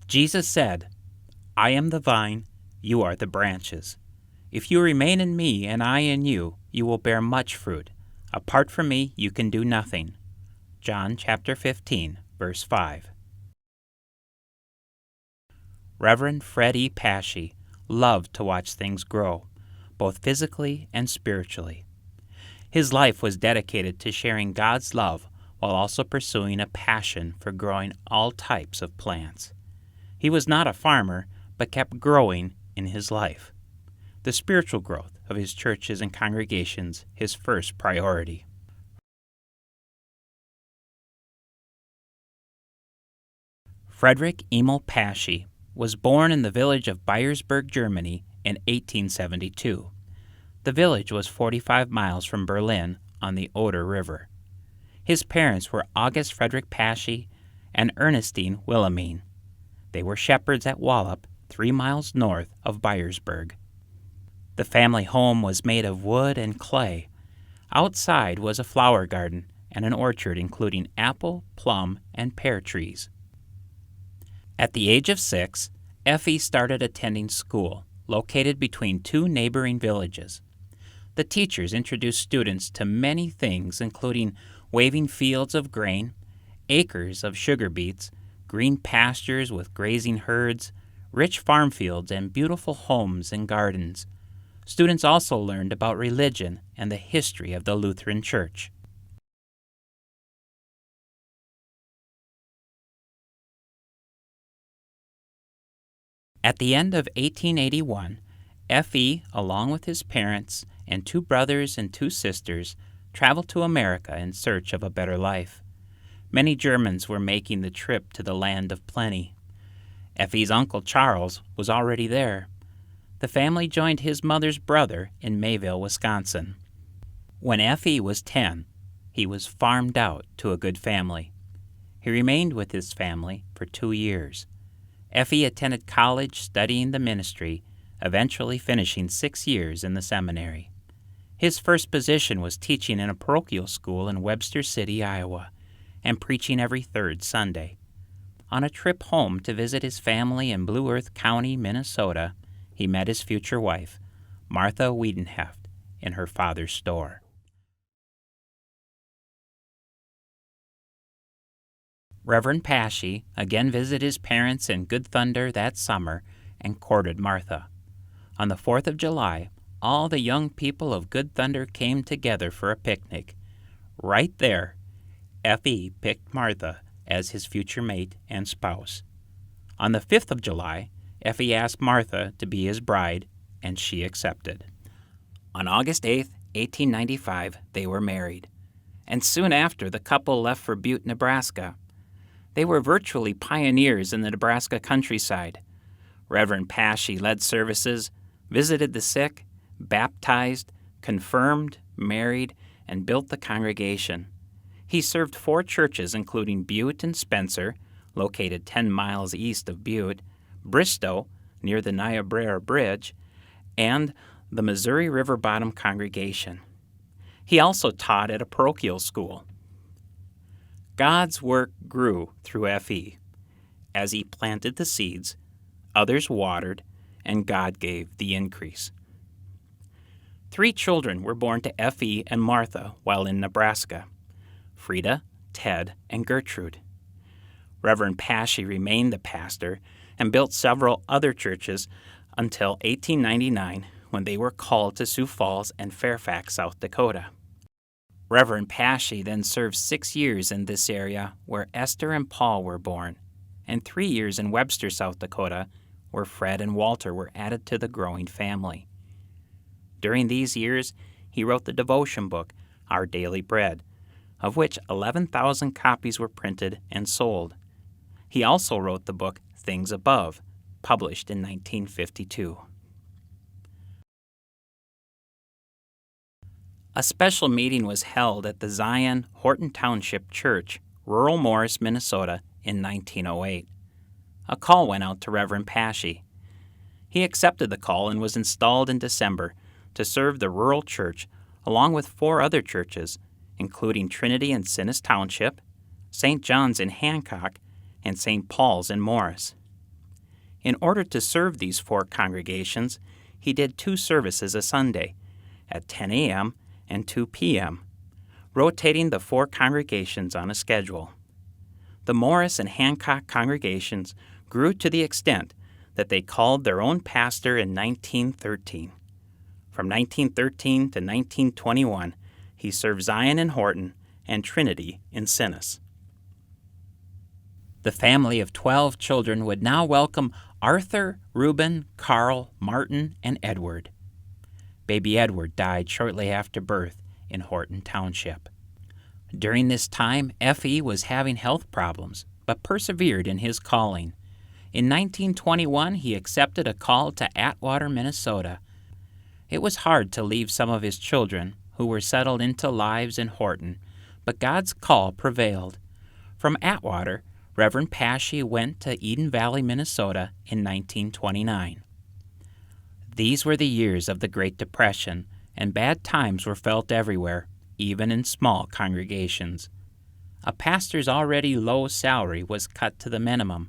Jesus said, "I am the vine, you are the branches. If you remain in me and I in you, you will bear much fruit. Apart from me, you can do nothing." John chapter 15, verse 5. Reverend Fred E. Pasche loved to watch things grow, both physically and spiritually. His life was dedicated to sharing God's love while also pursuing a passion for growing all types of plants. He was not a farmer, but kept growing in his life. The spiritual growth of his churches and congregations his first priority. Frederick Emil Pasche was born in the village of Bayersburg, Germany in 1872. The village was 45 miles from Berlin on the Oder River. His parents were August Frederick Pasche and Ernestine Wilhelmine. They were shepherds at Wallop, 3 miles north of Bayersburg. The family home was made of wood and clay. Outside was a flower garden and an orchard including apple, plum, and pear trees. At the age of 6, Effie started attending school, located between 2 neighboring villages. The teachers introduced students to many things, including waving fields of grain, acres of sugar beets, green pastures with grazing herds, rich farm fields, and beautiful homes and gardens. Students also learned about religion and the history of the Lutheran Church. At the end of 1881, F.E., along with his parents and 2 brothers and 2 sisters, traveled to America in search of a better life. Many Germans were making the trip to the land of plenty. F.E.'s uncle Charles was already there. The family joined his mother's brother in Mayville, Wisconsin. When F.E. was 10, he was farmed out to a good family. He remained with his family for 2 years. F.E. attended college studying the ministry, eventually finishing 6 years in the seminary. His first position was teaching in a parochial school in Webster City, Iowa, and preaching every 3rd Sunday. On a trip home to visit his family in Blue Earth County, Minnesota, he met his future wife, Martha Wiedenheft, in her father's store. Reverend Pasche again visited his parents in Good Thunder that summer and courted Martha. On the 4th of July, all the young people of Good Thunder came together for a picnic. Right there, F.E. picked Martha as his future mate and spouse. On the 5th of July, F.E. asked Martha to be his bride, and she accepted. On August 8, 1895, they were married, and soon after, the couple left for Butte, Nebraska. They were virtually pioneers in the Nebraska countryside. Reverend Pasche led services, visited the sick, baptized, confirmed, married, and built the congregation. He served 4 churches, including Butte and Spencer, located 10 miles east of Butte, Bristow, near the Niobrara Bridge, and the Missouri River Bottom congregation. He also taught at a parochial school. God's work grew through F.E. As he planted the seeds, others watered, and God gave the increase. 3 children were born to F.E. and Martha while in Nebraska: Frida, Ted, and Gertrude. Reverend Pasche remained the pastor and built several other churches until 1899, when they were called to Sioux Falls and Fairfax, South Dakota. Reverend Pasche then served 6 years in this area, where Esther and Paul were born, and 3 years in Webster, South Dakota, where Fred and Walter were added to the growing family. During these years, he wrote the devotion book, Our Daily Bread, of which 11,000 copies were printed and sold. He also wrote the book Things Above, published in 1952. A special meeting was held at the Zion Horton Township Church, rural Morris, Minnesota, in 1908. A call went out to Reverend Pasche. He accepted the call and was installed in December to serve the rural church along with 4 other churches, including Trinity in Sinnis Township, St. John's in Hancock, and St. Paul's in Morris. In order to serve these 4 congregations, he did 2 services a Sunday, at 10 a.m. and 2 p.m., rotating the 4 congregations on a schedule. The Morris and Hancock congregations grew to the extent that they called their own pastor in 1913. From 1913 to 1921, he served Zion in Horton and Trinity in Sinnis. The family of 12 children would now welcome Arthur, Reuben, Carl, Martin, and Edward. Baby Edward died shortly after birth in Horton Township. During this time, Effie was having health problems, but persevered in his calling. In 1921, he accepted a call to Atwater, Minnesota. It was hard to leave some of his children, who were settled into lives in Horton, but God's call prevailed. From Atwater, Reverend Pasche went to Eden Valley, Minnesota in 1929. These were the years of the Great Depression, and bad times were felt everywhere, even in small congregations. A pastor's already low salary was cut to the minimum.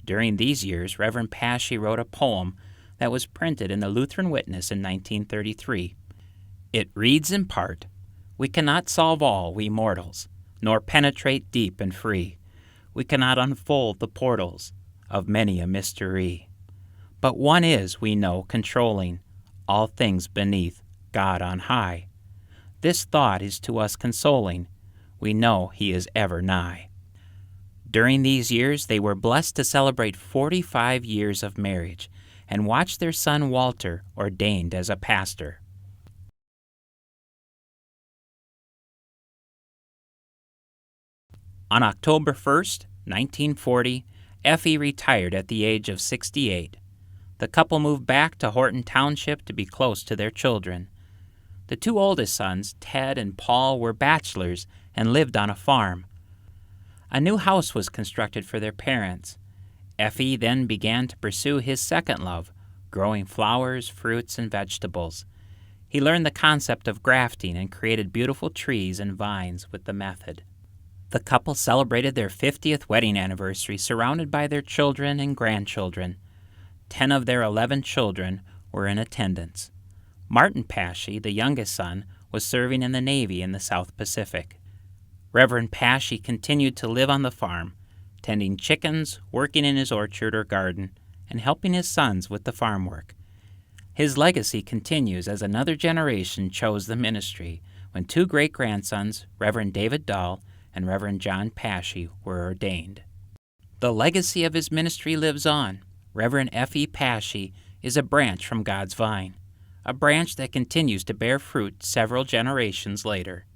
During these years, Reverend Pasche wrote a poem that was printed in the Lutheran Witness in 1933. It reads in part, "We cannot solve all, we mortals, nor penetrate deep and free. We cannot unfold the portals of many a mystery. But one is, we know, controlling all things beneath, God on high. This thought is to us consoling. We know He is ever nigh." During these years, they were blessed to celebrate 45 years of marriage and watch their son Walter ordained as a pastor. On October 1st, 1940, Effie retired at the age of 68. The couple moved back to Horton Township to be close to their children. The 2 oldest sons, Ted and Paul, were bachelors and lived on a farm. A new house was constructed for their parents. Effie then began to pursue his second love, growing flowers, fruits, and vegetables. He learned the concept of grafting and created beautiful trees and vines with the method. The couple celebrated their 50th wedding anniversary surrounded by their children and grandchildren. 10 of their 11 children were in attendance. Martin Pasche, the youngest son, was serving in the Navy in the South Pacific. Reverend Pasche continued to live on the farm, tending chickens, working in his orchard or garden, and helping his sons with the farm work. His legacy continues as another generation chose the ministry when 2 great-grandsons, Reverend David Dahl and Reverend John Pasche, were ordained. The legacy of his ministry lives on. Reverend F.E. Pasche is a branch from God's vine, a branch that continues to bear fruit several generations later.